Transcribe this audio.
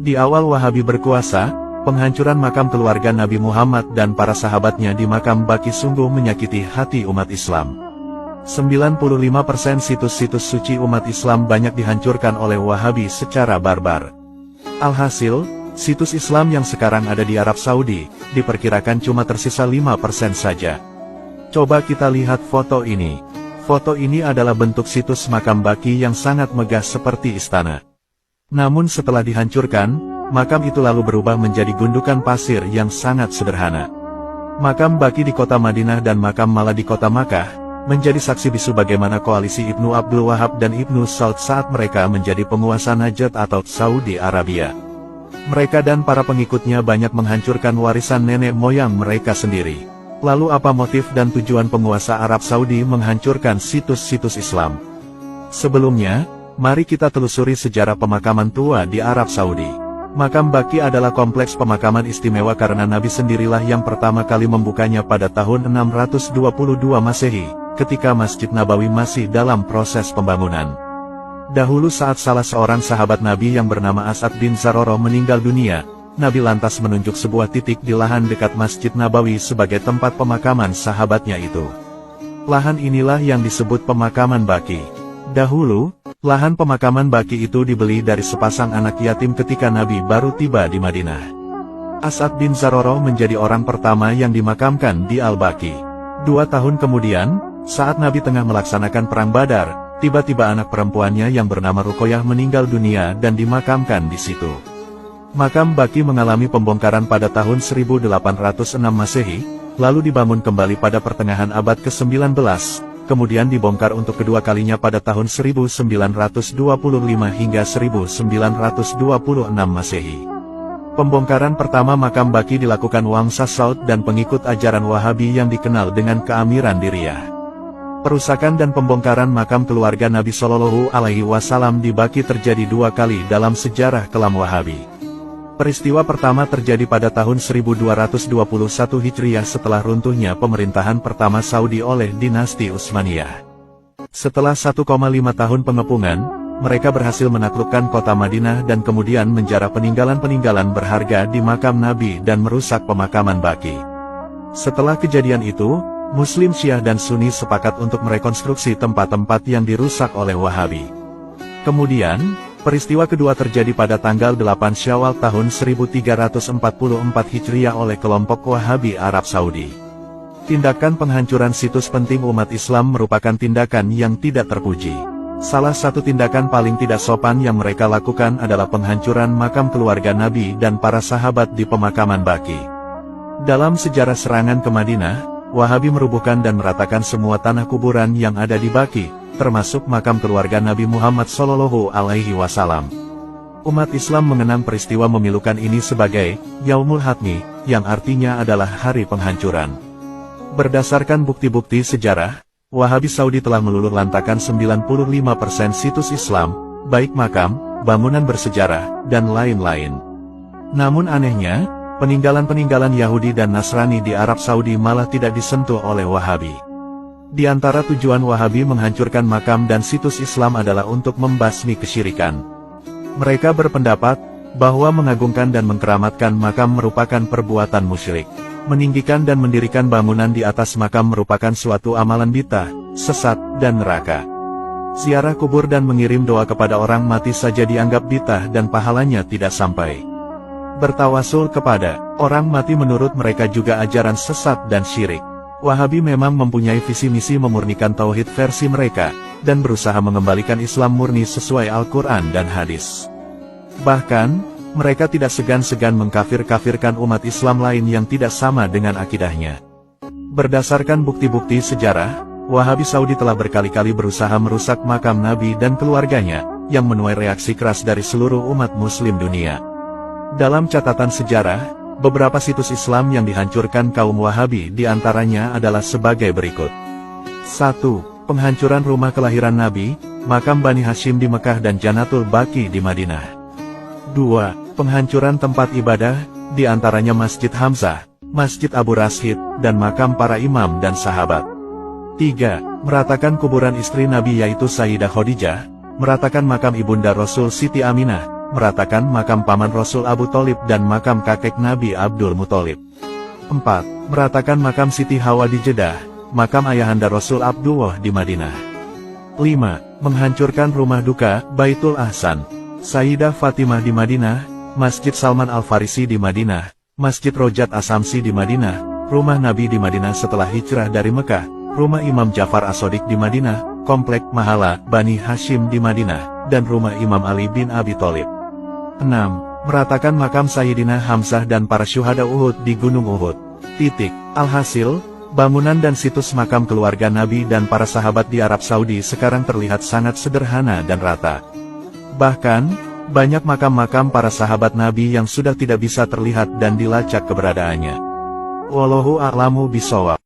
Di awal Wahabi berkuasa, penghancuran makam keluarga Nabi Muhammad dan para sahabatnya di makam Baqi sungguh menyakiti hati umat Islam. 95% situs-situs suci umat Islam banyak dihancurkan oleh Wahabi secara barbar. Alhasil, situs Islam yang sekarang ada di Arab Saudi, diperkirakan cuma tersisa 5% saja. Coba kita lihat foto ini. Foto ini adalah bentuk situs makam Baqi yang sangat megah seperti istana. Namun setelah dihancurkan, makam itu lalu berubah menjadi gundukan pasir yang sangat sederhana. Makam Baqi di kota Madinah dan makam Mala di kota Makkah menjadi saksi bisu bagaimana koalisi Ibnu Abdul Wahab dan Ibnu Saud saat mereka menjadi penguasa Najd atau Saudi Arabia. Mereka dan para pengikutnya banyak menghancurkan warisan nenek moyang mereka sendiri. Lalu apa motif dan tujuan penguasa Arab Saudi menghancurkan situs-situs Islam? Sebelumnya, mari kita telusuri sejarah pemakaman tua di Arab Saudi. Makam Baqi adalah kompleks pemakaman istimewa karena Nabi sendirilah yang pertama kali membukanya pada tahun 622 Masehi, ketika Masjid Nabawi masih dalam proses pembangunan. Dahulu saat salah seorang sahabat Nabi yang bernama As'ad bin Zaroroh meninggal dunia, Nabi lantas menunjuk sebuah titik di lahan dekat Masjid Nabawi sebagai tempat pemakaman sahabatnya itu. Lahan inilah yang disebut pemakaman Baqi. Dahulu, lahan pemakaman Baqi itu dibeli dari sepasang anak yatim ketika Nabi baru tiba di Madinah. As'ad bin Zaroroh menjadi orang pertama yang dimakamkan di Al-Baqi. 2 tahun kemudian, saat Nabi tengah melaksanakan perang Badar, tiba-tiba anak perempuannya yang bernama Ruqayyah meninggal dunia dan dimakamkan di situ. Makam Baqi mengalami pembongkaran pada tahun 1806 Masehi, lalu dibangun kembali pada pertengahan abad ke-19, kemudian dibongkar untuk kedua kalinya pada tahun 1925 hingga 1926 Masehi. Pembongkaran pertama makam Baqi dilakukan Wangsa Saud dan pengikut ajaran Wahabi yang dikenal dengan keamiran di Riyadh. Perusakan dan pembongkaran makam keluarga Nabi Shallallahu Alaihi Wasallam di Baqi terjadi 2 kali dalam sejarah kelam Wahabi. Peristiwa pertama terjadi pada tahun 1221 Hijriah setelah runtuhnya pemerintahan pertama Saudi oleh dinasti Utsmaniyah. Setelah 1,5 tahun pengepungan, mereka berhasil menaklukkan kota Madinah dan kemudian menjarah peninggalan-peninggalan berharga di makam Nabi dan merusak pemakaman Baqi. Setelah kejadian itu, Muslim Syiah dan Sunni sepakat untuk merekonstruksi tempat-tempat yang dirusak oleh Wahabi. Kemudian, peristiwa kedua terjadi pada tanggal 8 Syawal tahun 1344 Hijriah oleh kelompok Wahabi Arab Saudi. Tindakan penghancuran situs penting umat Islam merupakan tindakan yang tidak terpuji. Salah satu tindakan paling tidak sopan yang mereka lakukan adalah penghancuran makam keluarga Nabi dan para sahabat di pemakaman Baqi. Dalam sejarah serangan ke Madinah, Wahabi merubuhkan dan meratakan semua tanah kuburan yang ada di Baqi, termasuk makam keluarga Nabi Muhammad Shallallahu Alaihi Wasallam. Umat Islam mengenang peristiwa memilukan ini sebagai Yaumul Hatmi, yang artinya adalah hari penghancuran. Berdasarkan bukti-bukti sejarah, Wahabi Saudi telah meluluh lantakan 95% situs Islam, baik makam, bangunan bersejarah, dan lain-lain. Namun anehnya, peninggalan-peninggalan Yahudi dan Nasrani di Arab Saudi malah tidak disentuh oleh Wahabi. Di antara tujuan Wahabi menghancurkan makam dan situs Islam adalah untuk membasmi kesyirikan. Mereka berpendapat bahwa mengagungkan dan mengkeramatkan makam merupakan perbuatan musyrik. Meninggikan dan mendirikan bangunan di atas makam merupakan suatu amalan bid'ah, sesat, dan neraka. Ziarah kubur dan mengirim doa kepada orang mati saja dianggap bid'ah dan pahalanya tidak sampai. Bertawasul kepada orang mati menurut mereka juga ajaran sesat dan syirik. Wahabi memang mempunyai visi misi memurnikan tauhid versi mereka, dan berusaha mengembalikan Islam murni sesuai Al-Quran dan hadis. Bahkan, mereka tidak segan-segan mengkafir-kafirkan umat Islam lain yang tidak sama dengan akidahnya. Berdasarkan bukti-bukti sejarah, Wahabi Saudi telah berkali-kali berusaha merusak makam Nabi dan keluarganya, yang menuai reaksi keras dari seluruh umat Muslim dunia. Dalam catatan sejarah, beberapa situs Islam yang dihancurkan kaum Wahabi diantaranya adalah sebagai berikut. 1. Penghancuran rumah kelahiran Nabi, makam Bani Hashim di Mekah dan Janatul Baqi di Madinah. 2. Penghancuran tempat ibadah, diantaranya Masjid Hamzah, Masjid Abu Rashid, dan makam para imam dan sahabat. 3. Meratakan kuburan istri Nabi yaitu Sayyidah Khadijah, meratakan makam ibunda Rasul Siti Aminah, meratakan makam paman Rasul Abu Tholib dan makam kakek Nabi Abdul Muthalib. 4. Meratakan makam Siti Hawa di Jeddah, makam ayahanda Rasul Abdullah di Madinah. 5. Menghancurkan rumah duka, Baitul Ahsan, Sayyidah Fatimah di Madinah, Masjid Salman Al-Farisi di Madinah, Masjid Rojat Asamsi di Madinah, rumah Nabi di Madinah setelah hijrah dari Mekah, rumah Imam Ja'far As-Shadiq di Madinah, komplek Mahala Bani Hashim di Madinah, dan rumah Imam Ali bin Abi Thalib. 6. Meratakan makam Sayyidina Hamzah dan para syuhada Uhud di Gunung Uhud. Alhasil, bangunan dan situs makam keluarga Nabi dan para sahabat di Arab Saudi sekarang terlihat sangat sederhana dan rata. Bahkan, banyak makam-makam para sahabat Nabi yang sudah tidak bisa terlihat dan dilacak keberadaannya. Wallahu a'lamu bishawab.